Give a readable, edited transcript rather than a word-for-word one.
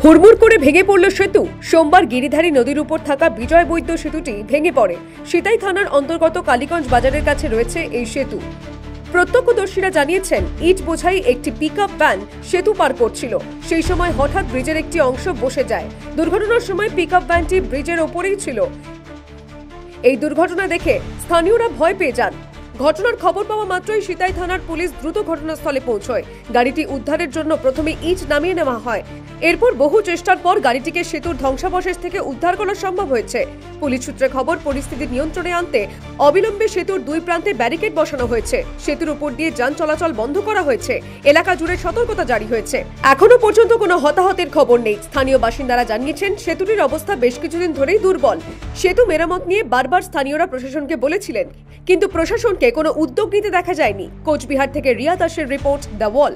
হুড়মুড় করে ভেঙে পড়ল সেতু। সোমবার গিরিধারী নদীর উপর থাকা বিজয় বৈদ্য সেতুটি ভেঙে পড়ে। সিতাই থানার অন্তর্গত কালীগঞ্জ বাজারের কাছে রয়েছে এই সেতু। প্রত্যক্ষদর্শীরা জানিয়েছেন, ইট বোঝাই একটি পিকআপ ভ্যান সেতু পার করছিল। সেই সময় হঠাৎ ব্রিজের একটি অংশ বসে যায়। দুর্ঘটনার সময় পিকআপ ভ্যানটি ব্রিজের ওপরেই ছিল। এই দুর্ঘটনা দেখে স্থানীয়রা ভয় পেয়ে যান। ঘটনার খবর পাওয়া মাত্রই সিতাই থানার পুলিশ দ্রুত ঘটনাস্থলে পৌঁছয়। গাড়িটি উদ্ধারের জন্য প্রথমে ইট নামিয়ে নেওয়া হয়। এরপর বহু চেষ্টার পর গাড়িটিকে সেতুর ধ্বংসাবশেষ থেকে উদ্ধার করা সম্ভব হয়েছে। পুলিশ সূত্রে খবর, পরিস্থিতি নিয়ন্ত্রণে আনতে অবিলম্বে সেতুর দুই প্রান্তে ব্যারিকেড বসানো হয়েছে। সেতুর উপর দিয়ে যান চলাচল বন্ধ করা হয়েছে। এলাকা জুড়ে সতর্কতা জারি হয়েছে। এখনো পর্যন্ত কোনো হতাহতের খবর নেই। স্থানীয় বাসিন্দারা জানিয়েছেন, সেতুটির অবস্থা বেশ কিছুদিন ধরেই দুর্বল। সেতু মেরামত নিয়ে বারবার স্থানীয়রা প্রশাসনকে বলেছিলেন, কিন্তু প্রশাসনকে কোনো উদ্যোগ নিতে দেখা যায়নি। কোচবিহার থেকে রিয়া দাসের রিপোর্ট, দ্য ওয়াল।